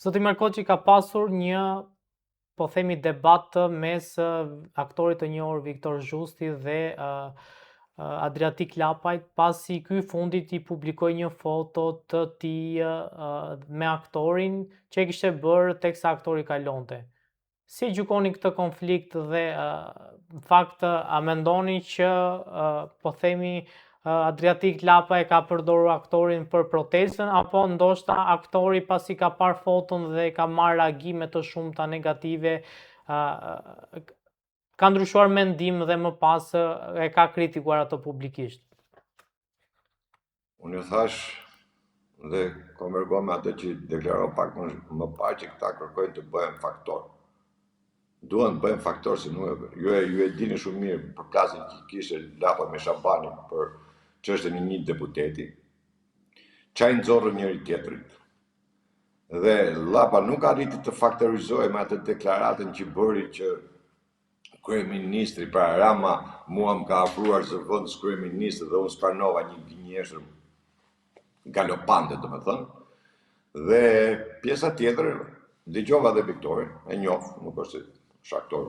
Zoti Markoçi ka pasur një, po themi, debat mes aktorit të njohur Viktor Zhusti dhe Adriatik Lapajt, pasi ky fundit i publikoi një foto të tij me aktorin që e kishte bërë teksa aktori kalonte. Si gjykoni këtë konflikt dhe në fakt a mendoni që po themi Adriatik Lapa e ka përdorur aktorin për protestën, apo ndoshta aktori pasi ka parë foton dhe ka marrë reagime të shumta negative, ka ndryshuar mendim dhe më pas e ka kritikuar ato publikisht? Unë thash dhe konvergoj me atë që deklaroj pak më parë që këta kërkojnë të bëhen faktor. Duan të bëhen faktor se nuk ju e dini shumë mirë për plasën që kishte Lapa me Shabanin për çështën e një deputeti. Çaj nxorrën njëri tjetrit. Dhe Lapa nuk arriti të faktorizojë me atë deklaratën që bëri që kryeministri pra Rama mua më ka afruar zëvendës kryeministri dhe unë spranova një gënjeshtër galopante, domethënë. Dhe pjesa tjetër dëgjova dhe Viktorin, e njoh, nuk është aktor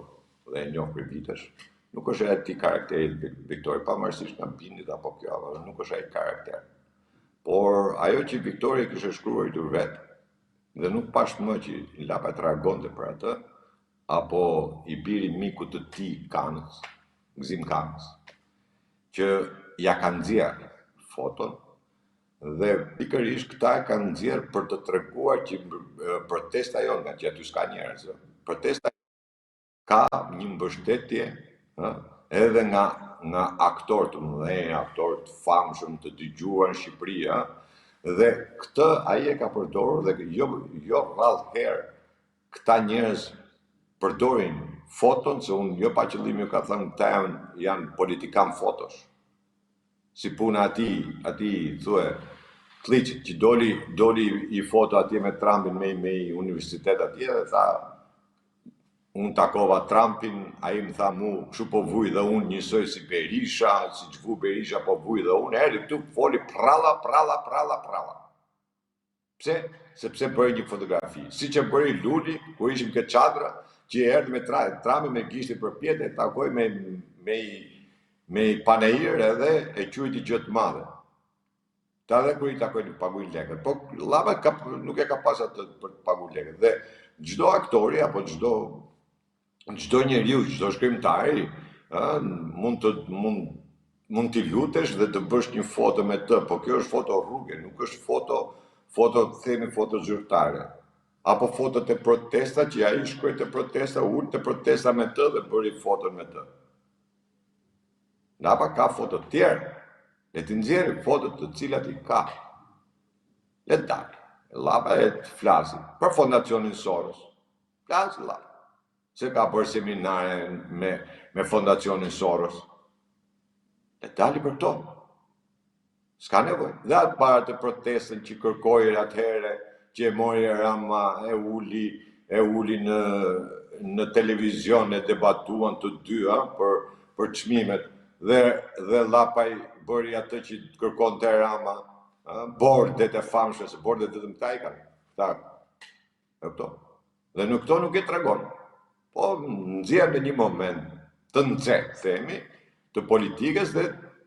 dhe e njoh për vitesh. Nuk është ai karakteri i Viktorit, pavarësisht nga bindit apo kjo, nuk është ai karakter. Por ajo që Viktori kishte shkruar i vet, dhe nuk pash më që Lapa të reagonte për atë, apo i biri miku të tij Kanës, Gzim Kanës, që ja kanë nxjerrë foton dhe pikërisht këta e kanë nxjerrë për të treguar që protesta jonë, nga që aty s'ka njerëz, protesta ka një mbështetje edhe nga aktorë të mëdhenj, aktorë të famshëm, të dëgjuar në Shqipëri, dhe këtë ai e ka përdorur dhe jo rrallë herë këta njerëz përdorin foton, se unë jo pa qëllim ju ka thënë këta janë politikan fotosh. Si puna ati thue Kliçit që doli i foto atje me Trumpin me universitet atje dhe tha unë takova Trumpin, ai më tha mu, kështu po vuj dhe unë njësoj si Berisha, si që vu Berisha po vuj dhe unë, erdhi këtu foli pralla. Pse? Sepse bëri një fotografi. Si që bëri Luli, ku ishim këtë çadra, që erdhi me Trumpin me gishtin përpjet e takoi me paneir edhe e quajti gjë të madhe. Ta dhe kur i takoi në paguajnë lekët. Po Lapa nuk e ka pas atë për të paguajnë lekët. Dhe çdo aktori apo çdo njeriu, çdo shkrimtari, mund t'i lutesh dhe të bësh një foto me të, po kjo është foto rruge, nuk është foto themi foto zyrtare. Apo foto të protesta që ai shkoi të protesta, ul të protesta me të dhe bëri foton me të. Lapa ka foto të tjerë, le të nxjerrë foto të cilat i ka. Le të dalë. Lapa e të flasi për Fondacionin Soros. Flasi Lapa. Se ka bërë seminare me Fondacionin Soros. Le të dalë për to. S'ka nevojë. Dhe atë para të protestën që kërkoi atëherë, që e mori Rama, e uli në televizion, e debatuan të dy për çmimet. Dhe Lapaj bëri atë që kërkonte Rama, bordet e famshme, se bordet vetëm këta i kanë. Dhe në këto nuk e tregon. Po nxjerr në një moment të nxehtë, themi, të politikës dhe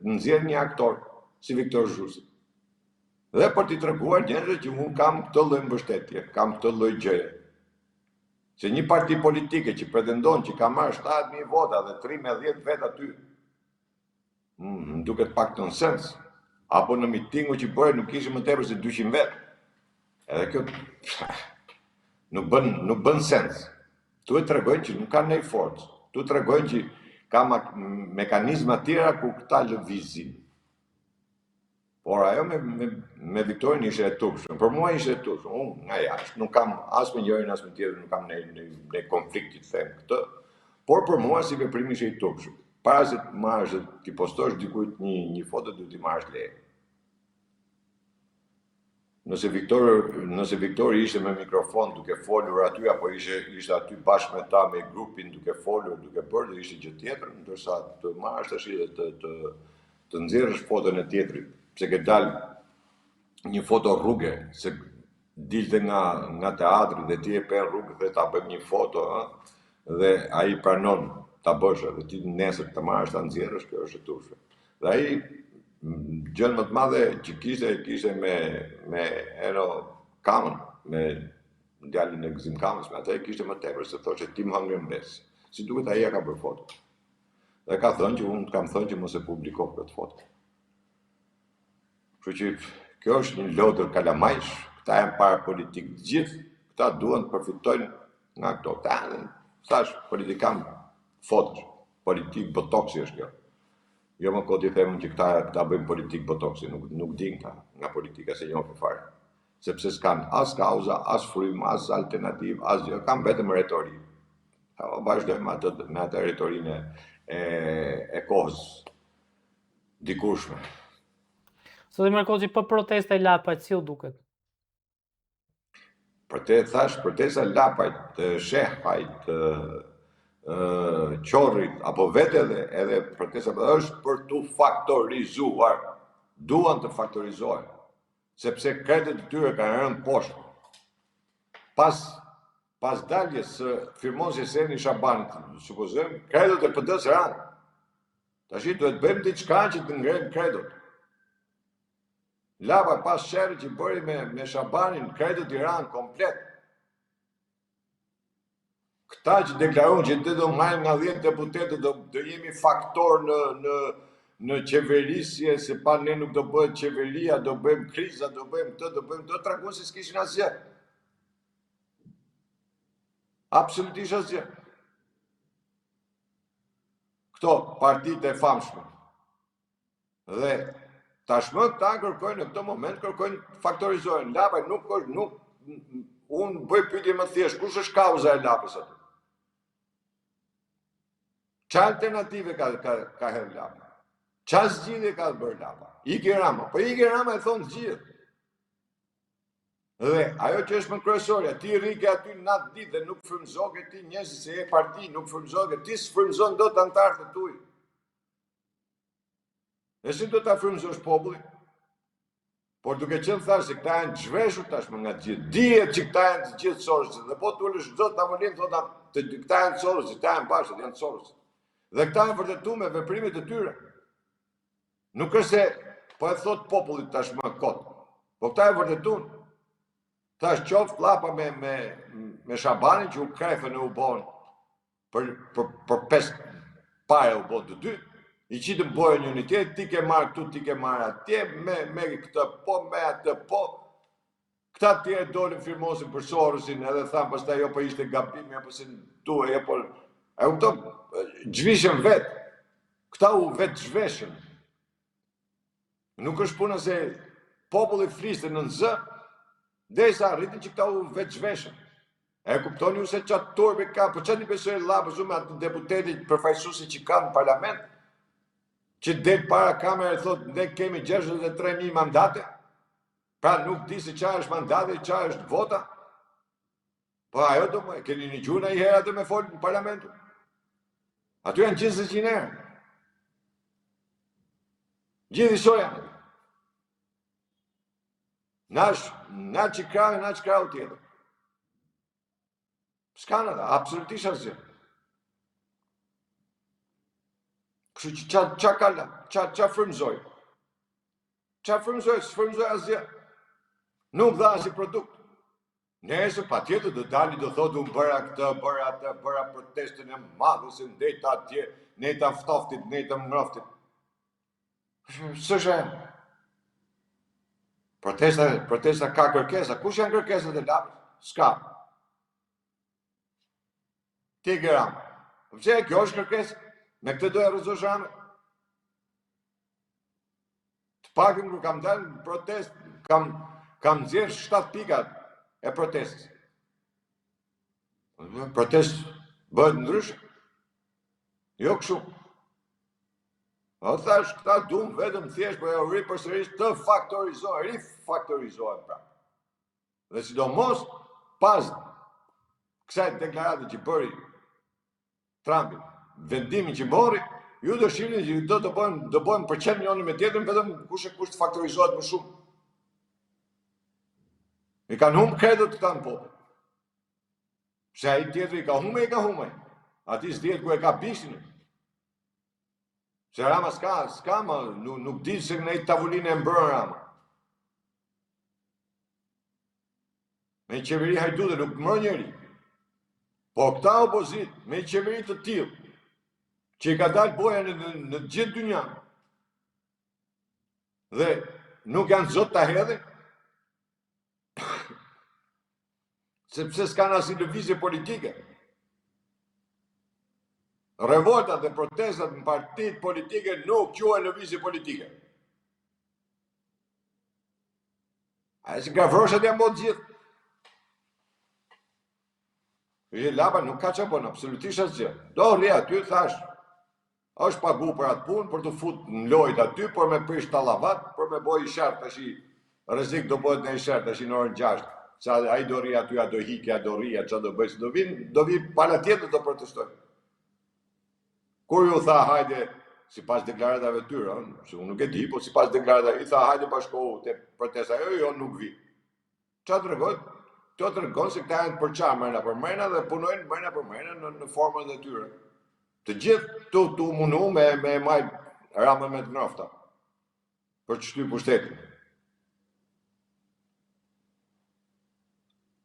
nxjerr një aktor si Viktor Zhusti. Dhe për t'i treguar njerëzve që unë kam këtë lloj mbështetje, kam këtë lloj gjëje. Se një parti politike që pretendon që ka marrë 70.000 vota dhe 13 vet aty, më duket pak nonsens. Apo në mitingu që bëri nuk ishte më tepër se 200 vet. Edhe kjo nuk bën sens. Tu e tregojnë që nuk kanë ndonjë forcë. Tu tregojnë që ka mekanizma të tjera ku këta lëvizin. Por ajo me Viktorin ishte e tupshme. Për mua ishte e tupshme. Unë nga jashtë nuk kam as me njërin as me tjetrin, nuk kam ne konflikti të them këtë. Por për mua si veprim ishte i tupshëm. Para se të marrësh dhe t'i postosh dikujt një foto, duhet t'i marrësh leje. Nëse Viktori ishte me mikrofon duke folur aty, apo ishte aty bashkë me ta me grupin duke folur, duke bërë, dhe ishte gjë tjetër, ndërsa të marrësh tash dhe të nxjerrësh foton e tjetrit, pse ke dalë një foto rruge, se dilte nga teatri dhe ti e pe rrugë dhe ta bëjmë një foto, dhe ai pranon ta bësh dhe ti nesër të marrësh ta nxjerrësh, kjo është e turpshme. Dhe ai gjën më të madhe që kishte me Ero Kamën, me djalin e Gzim Kamës, me atë kishte më tepër se thoshte ti më hangër mbes. Si duket ai ka bërë foto. Dhe ka thënë që unë kam thënë që mos e publikoj këtë foto. Kështu që kjo është një lodër kalamajsh, këta janë para politikë të gjithë, këta duan të përfitojnë nga këto. Thash, politikan fotosh, politikë botoksi është kjo. Jo më koti themun që këta bëjmë politikë botoksi, nuk din këta nga politika se njohin fare. Sepse s'kan as kauza, as frym, as alternativë, as gjë, kanë vetëm retorikë. Vazhdojmë me atë retorinë e kohës dikurshme. Zoti Markoçi, për protesta e Lapajt, si u duket? Protesta e Lapajt, të Shehajt, Qorrit, apo vetë edhe protesta është për të faktorizuar. Duan të faktorizohen, sepse kredit të tyre kanë rënë poshtë. Pas daljes së firmosjes së Eni Shabanit, supozojmë, kredit e PD-s ranë. Tashi duhet bëjmë diçka që të ngrenë kredit. Lapa pas qerë që bëri me Shabanin, kredit i ranë komplet. Këta që deklarojnë që të do marrim nga 10 deputetë do jemi faktor në qeverisje, se pa ne nuk do bëhet qeveria, do bëjmë kriza, do bëjmë të treguan se s'kishin asgjë. Absolutisht asgjë. Këto partitë e famshme. Dhe tashmë këta kërkojnë në këtë moment faktorizohen. Lapaj nuk unë bëj pyetje më thjesht, kush është kauza e Lapës aty? Qa alternative ka herë Lapa? Qa zgjidhje ka bërë Lapa? Iki Rama. Po Iki Rama e thonë zgjidhje. Dhe ajo që është më kryesorja, ti rrike aty natë ditë dhe nuk frymëzohet ti njerëz se e parti, nuk frymëzohet, ti s'frymëzon dot antarët e tuaj. E si do ta frymëzosh popullin? Por duke qenë thash se këta janë zhveshur tashmë nga të gjithë. Dihet që këta janë të gjithë Sorosë, dhe po t'ulesh çdo tavolinë thotë këta janë Sorosë, këta janë bashkë, janë Sorosë. Dhe këta janë vërtetuar me veprimet e tyre. Nuk është se po e thot popullit tashmë kot. Po këta e vërtetuan. Tash qoftë Llapa me Shabanin që u krefën e u bon për 5 pare u bon të dy. I qitëm bojë një unitet, ti ke marrë këtu, ti ke marrë atje, me këtë po, me atë po. Këta tjerë dolin firmosin për Sorosin, edhe thamë pastaj jo po ishte gabimi, apo se duhe, jo po... E u këto gjvishën vetë. Këta u vetë zhveshën. Nuk është puna se populli fliste në zë, derisa rritin që këta u vetë zhveshën. E kuptoni ju se qatë turbe ka, po qatë një besoj Llapës me atë deputetit përfaqësuesi që ka në parlament, që del para kamere e thot, ne kemi 63.000 mandate, pra nuk di se qa është mandate, qa është vota. Po ajo do më, keni një gjuna i herë atë me folë në parlamentu. Aty janë 20.000 herë. Gjithë i soja. Na që krahë tjetër. S'ka në da, absolutisht asgjë. Kështu që qa kalla, qa frymëzoj? Qa frymëzoj? S'frymëzoj asgjë. Nuk dha si produkt. Nesër pa tjetër do dali do thotë unë bëra këtë, bëra atë, bëra protestën e madhe, se ndeta atje, neta ftoftit, neta mroftit. S'është e? Protesta ka kërkesa. Kush janë kërkesat e Lapës? S'ka. Ti Gram. Pse kjo është kërkesë? Me këtë do e rëzosh Rame? Të pakën kur kam dalë në protest, kam nxjerrë 7 pikat e protestës. Protest bëhet ndryshe. Jo kështu. O thash, këta duan vetëm thjesht, po e ri përsërisht të rifaktorizohen pra. Dhe sidomos pas kësaj deklarate që bëri Trumpi, vendimin që mori, ju do shihni që do të bëjmë përqen njëri me tjetrin vetëm kush të faktorizohet më shumë. I kanë humbë kredit këta në popë. Pse ai tjetëri ka humbë. Ati s'dihet ku e ka bishin. Se Rama s'ka ma, nuk di se në i tavolinë e mbrën Rama. Me i qeveri hajdude nuk mërë njëri. Po këta opozit, me i qeveri të tillë, që i ka dalë boja në gjithë dynja, dhe nuk janë zot të hedhin, sepse s'kanë asnjë lëvizje politike. Revoltat dhe protestat në partitë politike nuk quhen lëvizje politike. Ajo që gafroshat janë bërë gjithë. Lapa nuk ka që bënë, absolutisht asgjë. Do rri aty, thash, është pagu për atë punë, për të fut në lojt aty, për me prish talavat, për me boj i shartë, tash i rrezik do bëhet në i shartë, tash i në orën 6. Sa ai do rri aty, a do hikja, do rria, çfarë do bëj, do vi pala tjetër do protestoj. Kur ju tha hajde, sipas deklaratave tyre, se unë nuk e di, po sipas deklaratave, i tha hajde bashkohu te protesta, jo nuk vi. Çfarë tregon? Kjo tregon se këta janë përçar mrena për mrena dhe punojnë mrena për mrena në formën e tyre. Të gjithë tu mundu me maj Ramën me të ngrofta për të shtyr pushtetin.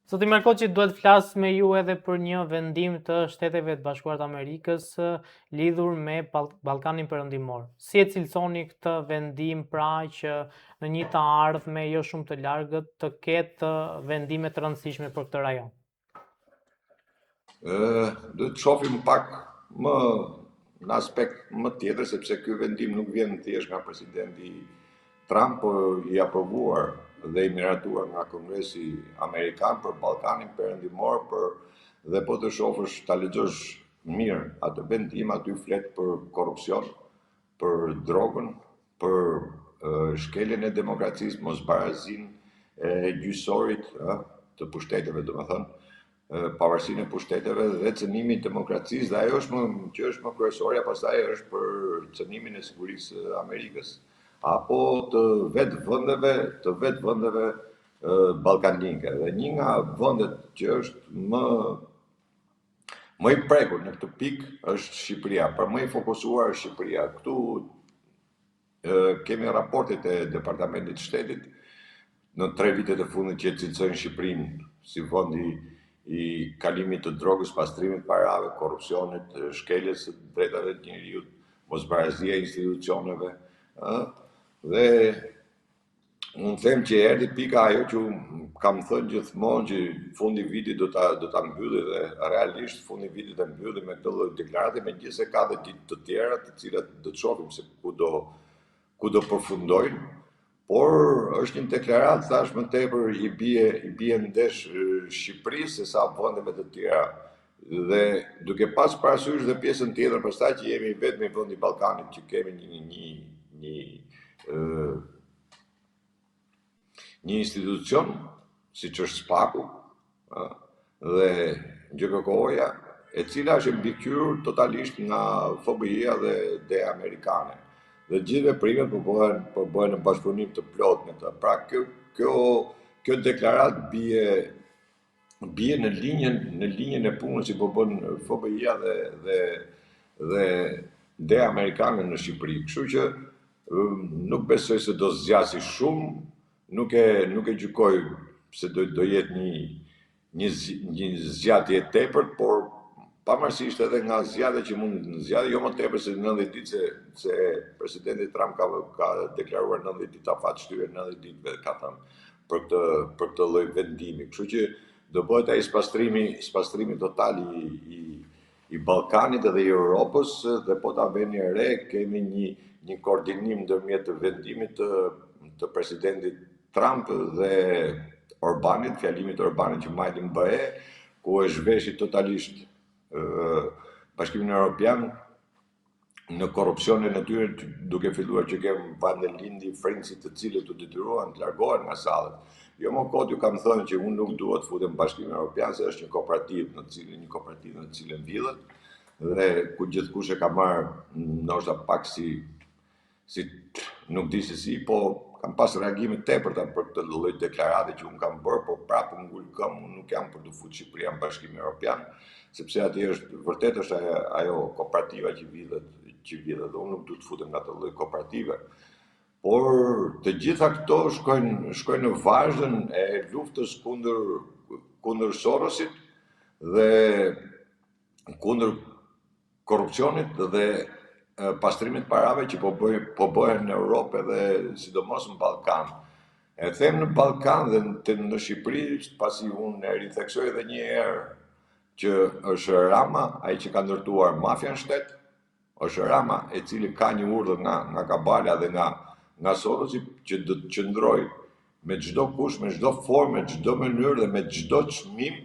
Zoti Merkoçi, duhet flas me ju edhe për një vendim të Shteteve të Bashkuara të Amerikës lidhur me Ballkanin Perëndimor. Si e cilësoni këtë vendim pra që në një të ardhme jo shumë të largët të ketë vendime të rëndësishme për këtë rajon? Do të shohim pak më në aspekt më tjetër, sepse ky vendim nuk vjen thjesht nga presidenti Trump, por i aprovuar dhe i miratuar nga Kongresi Amerikan për Ballkanin Perëndimor, dhe po të shohësh, ta lexosh mirë atë vendim, aty flet për korrupsion, për drogën, për shkeljen e demokracisë, mosbarazinë e gjyqësorit të pushteteve, domethënë, pavarësinë e pushteteve dhe cënimin e demokracisë, dhe ajo që është më kryesorja, pastaj është për cënimin e sigurisë së Amerikës, apo të vetë vendeve ballkanike. Dhe një nga vendet që është më i prekur në këtë pikë është Shqipëria, për më i fokusuar është Shqipëria. Këtu kemi raportet e Departamentit të Shtetit në 3 vitet e fundit që cilësojnë Shqipërinë si vendi i kalimit të drogës, pastrimit të parave, korrupsionit, shkeljes së drejtave të njerëzit, mosbarazia e institucioneve, dhe unë them që erdhi pika ajo që kam thënë gjithmonë që fundi i vitit do ta mbylli, dhe realisht fundi i vitit e mbylli me këtë lloj deklarate, megjithëse ka dhe ditë të tjera të cilat do të shohim se ku do përfundojnë. Por është një deklaratë, thash më tepër, i bie ndesh Shqipërisë se sa vendeve të tjera. Dhe duke pas parasysh dhe pjesën tjetër, pastaj që jemi vetëm vendi i Ballkanit që kemi një institucion, siç është SPAK-u, dhe GKK-ja, e cila është mbikëqyrur totalisht nga FBI-a dhe amerikane. Dhe gjithë veprimet po bëhen në bashkëpunim të plotë me të. Pra kjo deklaratë bie në linjën e punës që po bën FBI-a dhe amerikanët në Shqipëri. Kështu që nuk besoj se do zgjasë shumë, nuk e gjykoj se do jetë një zgjatje e tepërt, por pavarësisht edhe nga zgjatja që mund të zgjatet, jo më tepër se 90 ditë, se presidenti Trump ka deklaruar 90 ditë afatshtyre, 90 ditë ka thënë për këtë lloj vendimi. Kështu që do bëhet ai spastrimi total i Ballkanit dhe i Europës, dhe po ta veni re, kemi një koordinim ndërmjet të vendimit të presidentit Trump dhe Orbanit, fjalimit Orbanit që majti në BE, ku e zhveshi totalisht Bashkimin Evropian në korrupsionin e tyre, duke filluar që kemë Vandelindi, Frenci, të cilët u detyruan të largohen nga sallet. Jo më kot ju kam thënë që unë nuk dua të futem në Bashkimin Evropian, se është një kooperativë në cilën vidhet, dhe ku gjithkush e ka marrë ndoshta pak si nuk di se si, po kam pas reagime tepërta për këtë lloj deklarate që unë kam bërë, por prapë ngul këmbë, unë nuk jam për të futur Shqipëria në Bashkimin Evropian, sepse atje vërtet është ajo kooperativa që vidhet dhe unë nuk du të futem nga të lloj kooperative. Por të gjitha këto shkojnë në vazhdën e luftës kundër Sorosit dhe kundër korrupsionit dhe pastrimit parave që po bëhen në Europë dhe sidomos në Ballkan. E them në Ballkan dhe në Shqipëri, pasi unë e ritheksoj edhe një herë që është Rama, ai që ka ndërtuar mafia në shtet, është Rama, e cili ka një urdhër nga Kabala dhe nga Sorosi që do të qëndroj me çdo kush, me çdo formë, me çdo mënyrë dhe me çdo çmim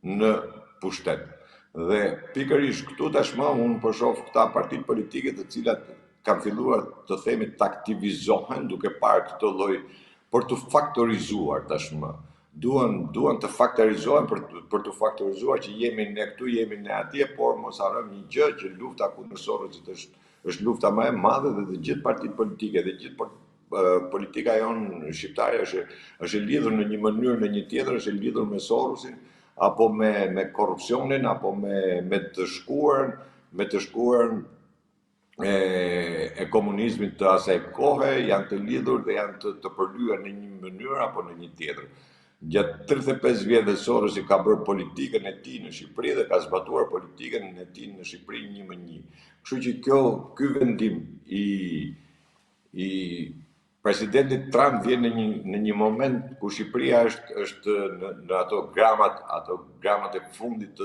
në pushtet. Dhe pikërisht këtu tashmë unë po shoh këta partitë politike të cilat kanë filluar të themi të aktivizohen duke parë këtë lloj për të faktorizuar tashmë. Duan të faktorizohen për të faktorizuar që jemi ne këtu, jemi ne atje, por mos harrojmë një gjë që lufta kundër Sorosit është lufta më e madhe dhe të gjithë partitë politike dhe gjithë politika jonë shqiptare është lidhur në një mënyrë në një tjetër, është lidhur me Sorosin, apo me korrupsionin, apo me të shkuarën e komunizmit të asaj kohe, janë të lidhur dhe janë të përlyer në një mënyrë apo në një tjetër. Gjatë 35 vjetë dhe Sorosi ka bërë politikën e tij në Shqipëri dhe ka zbatuar politikën e tij në Shqipëri 1-1. Kështu që ky vendim i presidentit Trump vjen në një moment ku Shqipëria është në ato gramat e fundit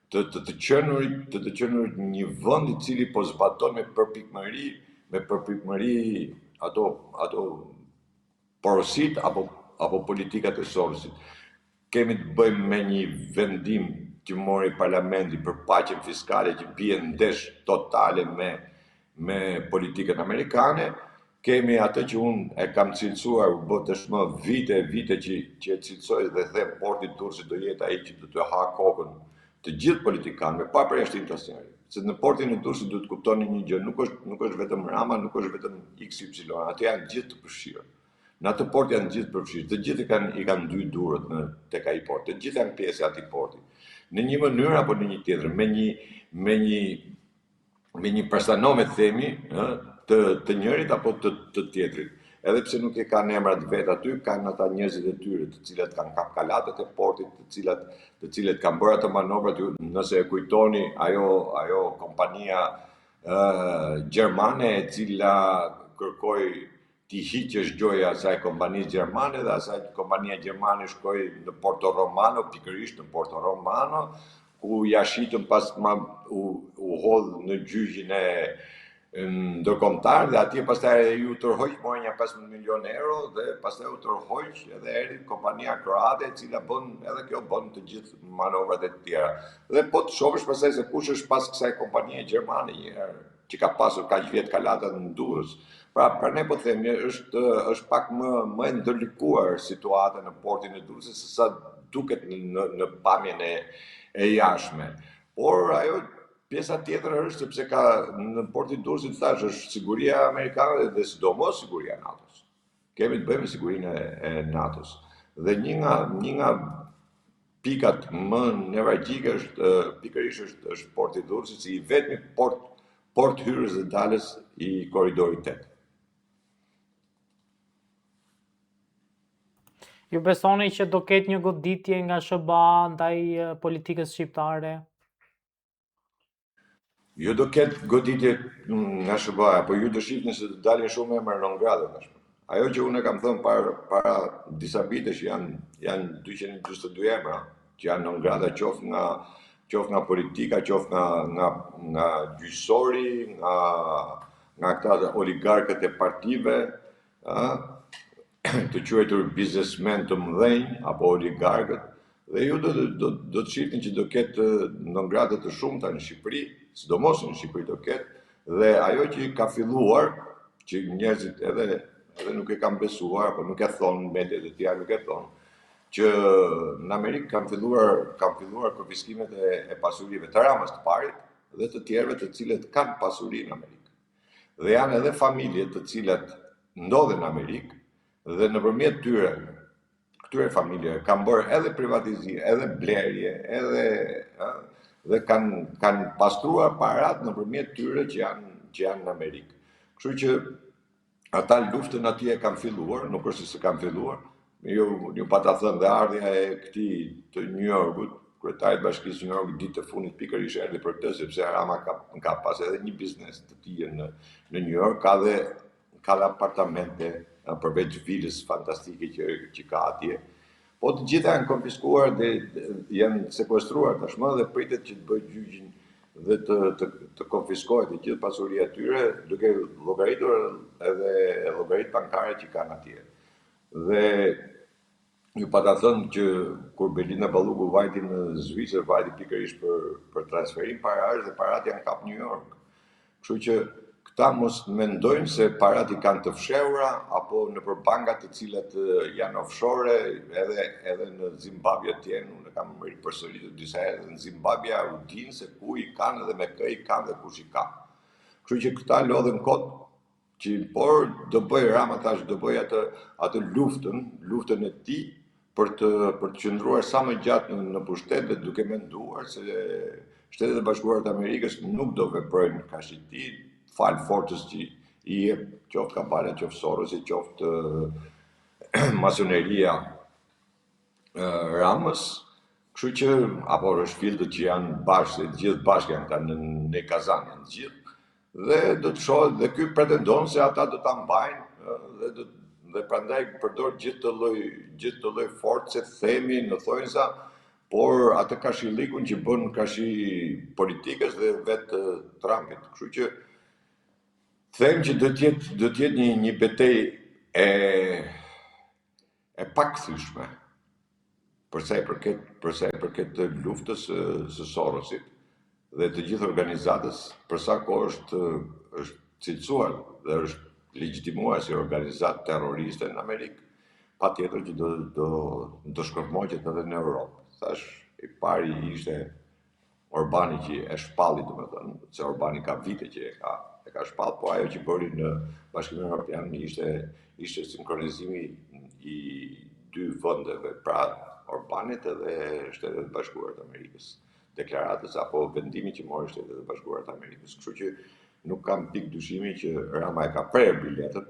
të qenurit një vend i cili po zbaton me përpikmëri ato porosit apo politikat e Sorosit. Kemi të bëjmë me një vendim që mori parlamenti për paqen fiskale që bie ndesh totale me politikën amerikane. Kemi atë që unë e kam cilësuar, tashmë vite që e cilësoj dhe them porti Durrësit do jetë ai që do të ha kokën të gjithë politikanëve, pa përjashtim të asnjëri. Se në portin e Durrësit duhet kuptoni një gjë, nuk është vetëm Rama, nuk është vetëm XY, atë janë gjithë të përfshirë. Në atë port janë gjithë përfshirë, të gjithë i kanë dy durët tek ai port, të gjithë janë pjesë e atij porti. Në një mënyrë apo në një tjetër, me një prestanome themi, të njërit apo të tjetrit. Edhe pse nuk e kanë emrat vet aty, kanë ata njerëzit e tyre, të cilët kanë kap kalatet e portit, të cilët kanë bërë ato manovrat. Nëse e kujtoni ajo kompania gjermane e cila kërkoi t'i hiqesh gjoja asaj kompanisë gjermane dhe asaj kompania gjermane shkoi në Porto Romano, pikërisht në Porto Romano, ku ja shitën pas u hodh në gjyqin e ndërkombëtar dhe atje pastaj ju tërhoq morën një 15 milionë euro dhe pastaj u tërhoq edhe erdhi kompania kroate e cila bën të gjithë manovrat e tjera. Dhe po të shohësh pastaj se kush është pas kësaj kompanie gjermane një herë që ka pasur kaq vjet kalatat në Durrës. Pra ne po themi është pak më e ndërlikuar situata në portin e Durrësit se sa duket në pamjen e jashtme. Por ajo pjesa tjetër është sepse ka në portin e Durrësit thash është siguria amerikane dhe sidomos siguria e NATO-s. Kemi të bëjmë me sigurinë e NATO-s. Dhe një nga pikat më nevralgjike është pikërisht është porti i Durrësit, si i vetmi port hyrjes dhe dalës i korridorit 8. Ju besoni që do ketë një goditje nga SBA ndaj politikës shqiptare? Jo do ketë goditje nga SBA, po ju do shihni se do dalin shumë emra non grata tashmë. Ajo që unë kam thënë para disa vitesh janë 222 emra që janë non grata qoftë nga politika, qoftë nga gjyqësori, nga këta oligarkët e partive, të quajtur biznesmen të mëdhenj apo oligarkët, dhe ju do të shihni që do ketë non-grata të shumta në Shqipëri, sidomos në Shqipëri do ketë, dhe ajo që ka filluar, që njerëzit edhe nuk e kanë besuar, apo nuk e thonë mediat e tjera nuk e thonë, që në Amerikë kanë filluar konfiskimet e pasurive të Ramës të parit dhe të tjerëve të cilët kanë pasuri në Amerikë. Dhe janë edhe familje të cilat ndodhen në Amerikë dhe nëpërmjet këtyre familjeve kanë bërë edhe privatizim, edhe blerje, dhe kanë pastruar parat nëpërmjet tyre që janë në Amerikë. Kështu që ata luftën atje e kanë filluar, nuk është se kanë filluar. Ju pa ta thënë dhe ardhja e këtij të New Yorkut, kryetarit bashkisë New Yorkut ditë të fundit pikërisht erdhi për këtë, sepse Rama ka pas edhe një biznes të tij në New York, ka dhe apartamente përveç vilës fantastike që ka atje. Po të gjitha janë konfiskuar dhe janë sekuestruar tashmë dhe pritet që të bëjë gjyqin dhe të konfiskohet e gjithë pasuria e tyre, duke llogaritur edhe llogaritë bankare që kanë atje. Dhe ju pa ta thënë që kur Belinda Balluku vajti në Zvicër, vajti pikërisht për transferim parash dhe parat janë kap New York. Kështu që këta mos mendojnë se parat i kanë të fshehura apo nëpër bankat të cilat janë offshore, edhe në Zimbabwe tjenë, unë kam përsëritur disa herë në Zimbabwe u dinë se ku i kanë dhe me kë i kanë dhe kush i ka. Kështu që këta lodhen kot që por do bëj Rama tash do bëj atë luftën e tij për të qëndruar sa më gjatë në pushtet dhe duke menduar se Shtetet e Bashkuara të Amerikës nuk do veprojnë kaq i tij fal forcës që i jep qoftë Kabala, qoftë Sorosi, qoftë masoneria Ramës, kështu që apo rëshfiltët që janë bashkë, të gjithë bashkë janë ta në Kazan janë të gjithë, dhe do të shohet dhe ky pretendon se ata do ta mbajnë dhe prandaj përdor gjithë të lloj force, themi në thonjza, por atë kashillikun që bën kashi politikës dhe vetë Trumpit. Kështu që them që do të jetë një betejë e pakthyeshme për sa i përket të luftës së Sorosit dhe të gjithë organizatës, për sa kohë është cilësuar dhe është legjitimuar si organizatë terroriste në Amerikë, patjetër që do shkërmoqet edhe në Europë. Thash, i pari ishte Orbani që e shpalli, domethënë, se Orbani ka vite që e ka shpall, po ajo që bëri në Bashkimin Evropian ishte sinkronizimi i dy vendeve, pra Orbanit edhe Shtetet e Bashkuara të Amerikës, deklaratës apo vendimi që mori Shtetet e Bashkuara të Amerikës. Kështu që nuk kam pikë dyshimi që Rama e ka prerë biletën,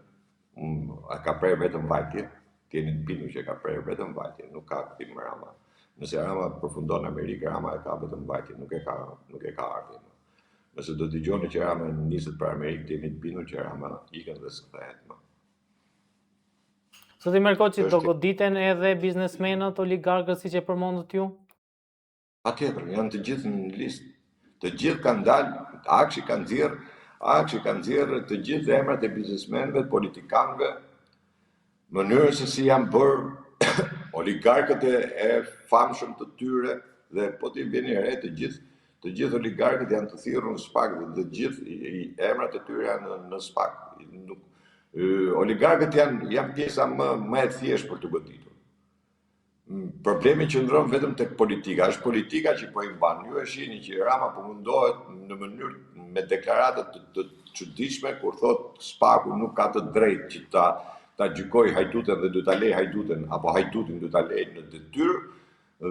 e ka prerë vetëm vajtje, t'jeni të bindur që e ka prerë vetëm vajtje, nuk ka kthim Rama. Nëse Rama përfundon në Amerikë, Rama e ka vetëm vajtje, nuk e ka ardhje. Nëse do dëgjoni që Rama niset për Amerikë, t'jeni të bindur që Rama ikën dhe s'kthehet më. Zoti Merkoçi, do goditen edhe biznesmenët, oligarkët siç e përmendët ju? Patjetër, janë të gjithë në listë. Të gjithë kanë dalë, Akshi kanë nxjerrë të gjithë emrat e biznesmenëve, politikanëve, mënyrën se si janë bërë oligarkët e famshëm të tyre dhe po t'i vjen re të gjithë oligarkët janë të thirrur në SPAK dhe të gjithë emrat e tyre janë në SPAK. Oligarkët janë pjesa më e thjeshtë për të goditur. Problemi qëndron vetëm tek politika, është politika që po i mban. Ju e shihni që Rama po mundohet në mënyrë me deklarata të çuditshme kur thotë SPAK-u nuk ka të drejtë që ta gjykoj Hajduten dhe do ta lej Hajduten apo Hajdutin do ta lej në detyrë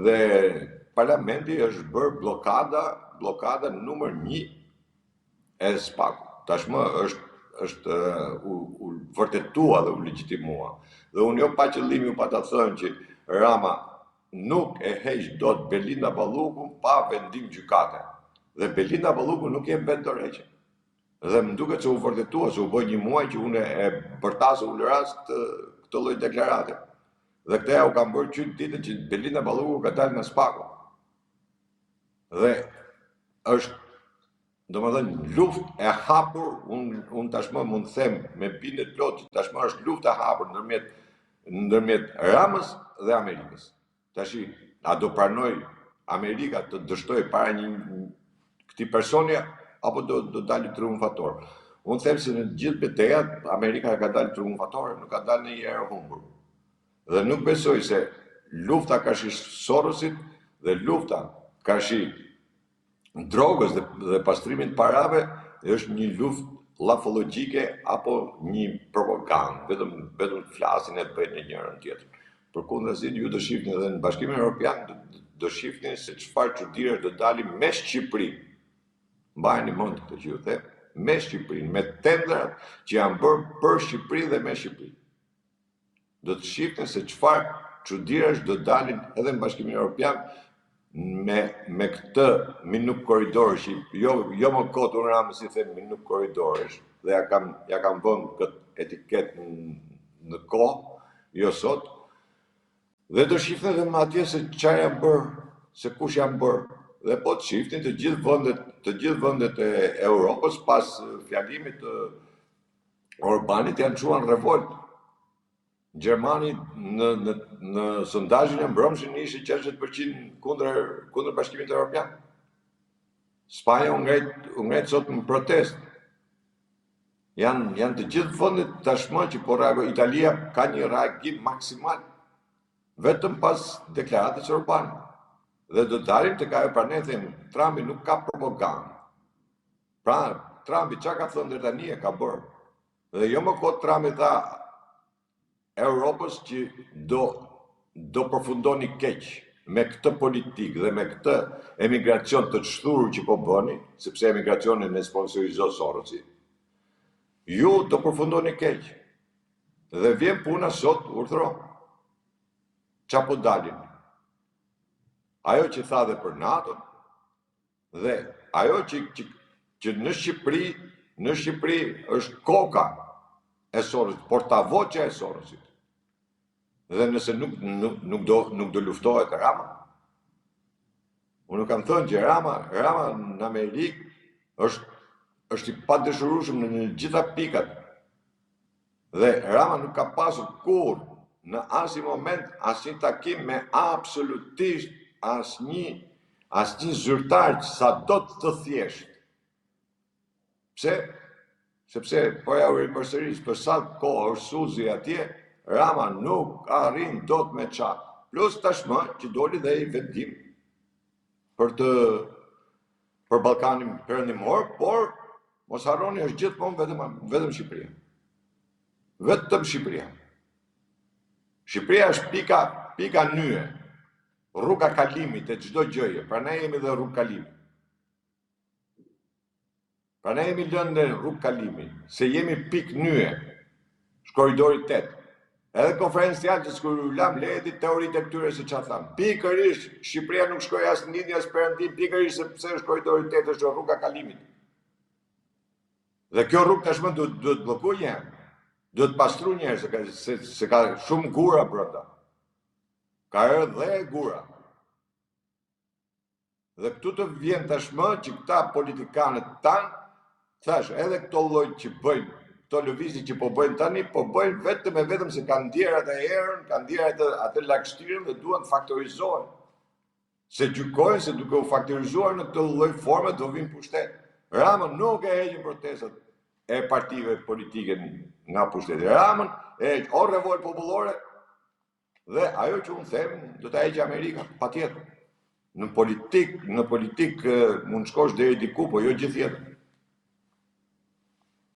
dhe parlamenti është bërë bllokada numër 1 e SPAK-ut. Tashmë është u vërtetua dhe u legjitimua. Dhe unë jo pa qëllim ju pa ta thënë që Rama nuk e heq dot Belinda Ballukun pa vendim gjykate. Dhe Belinda Balluku nuk jep vetë dorëheqje. Dhe më duket se u vërtetua, se u bë një muaj që unë e bërtasë u lëras këtë lloj deklarate. Dhe këtë u kam bërë qytë ditën që Belinda Balluku ka dalë nga SPAK-u. Dhe është, domethënë, luftë e hapur, unë tashmë mund të them me bindje plot që tashmë është luftë e hapur ndërmjet Ramës dhe Amerikës. Tashi, a do pranoj Amerika të dështoj para këtij personi apo do dalë triumfator? Unë them se në gjithë betejat Amerika ka dalë triumfatore, nuk ka dalë ndonjëherë humbur. Dhe nuk besoj se lufta kashi Sorosit dhe lufta kashi drogës dhe pastrimin parave është një luftë llafologjike apo një propagandë, vetëm flasin e bëjnë e njërën tjetër. Përkundrazi, ju do shihni edhe në Bashkimin Evropian, do shihni se çfarë çuditë do dalin me Shqipërinë. Mbajeni mend këtë që ju them, me Shqipërinë, me tendrat që janë bërë për Shqipërinë dhe me Shqipërinë. Do të shihni se çfarë çuditë do dalin edhe në Bashkimin Evropian me këtë minuk korridorësh, jo më kot unë Ramës si them minuk korridorësh, dhe ja kam vënë këtë etiketë në kohë, jo sot. Dhe do shifni edhe më atje se çfarë janë bërë, se kush janë bërë. Dhe po të shifni të gjithë vendet e Europës pas fjalimit të Orbanit janë çuar në revolt. Gjermani në sondazhin e mbrëmshëm ishte 60% kundër Bashkimit Evropian. Spanja u ngret sot në protestë. Janë të gjithë vendet tashmë që po reagojnë. Italia ka një reagim maksimal vetëm pas deklaratës Orbanit. Dhe do dalim të ajo pra ne themi, Trumpi nuk ka propagandë. Pra, Trumpi çka ka thënë deri tani e ka bërë. Dhe jo më kot Trumpi tha Europës që do përfundoni keq me këtë politikë dhe me këtë emigracion të çthurur që po bëni, sepse emigracionin e sponsorizon Sorosi. Ju do përfundoni keq. Dhe vjen puna sot, urdhëro. Qa po dalin? Ajo që tha dhe për NATO, dhe ajo që në Shqipëri është koka e Sorosit, portavoçja e Sorosit. Dhe nëse nuk do luftohet Rama, unë kam thënë që Rama në Amerikë është i padëshurueshëm në gjitha pikat. Dhe Rama nuk ka pasur kur në asnjë moment asnjë takim me absolutisht asnjë zyrtar sa do të thjesht. Pse? Sepse po ja u përsëris për sa kohë është Suzi atje, Rama nuk arrin dot me çak. Plus tashmë që doli dhe i vendim për Ballkanin Perëndimor, por mos harroni është gjithmonë vetëm Shqipëria. Vetëm Shqipëria. Shqipëria është pika nye, rruga kalimit e çdo gjëje, pra ne jemi dhe rrugë kalimi. Pra ne jemi lënë në rrugë kalimi, se jemi pikë nye, korridori 8. Edhe konferencial që s'kullam lehti teoritë e këtyre se çfarë thamë. Pikërisht Shqipëria nuk shkoi as në lindje as perëndim, pikërisht sepse është korridori 8 është rruga kalimit. Dhe kjo rrugë tashmë duhet bllokoj një herë. Duhet pastru një herë se ka shumë gura brenda. Ka dhe gura. Dhe këtu të vjen tashmë që këta politikanët tanë, thash, edhe këto lloj që bëjnë, këto lëvizje që po bëjnë tani, po bëjnë vetëm se kanë ndjerë atë erën, kanë ndjerë atë lagështirën dhe duan të faktorizohen. Se gjykojnë se duke u faktorizuar në këtë lloj forme do vinë pushtet. Rama nuk e heqin protestat e partive politike nga pushteti. Ramën e heq o revolt popullore dhe ajo që unë them do ta heqë Amerika, patjetër. Në politik mund shkosh deri diku, po jo gjithjetër.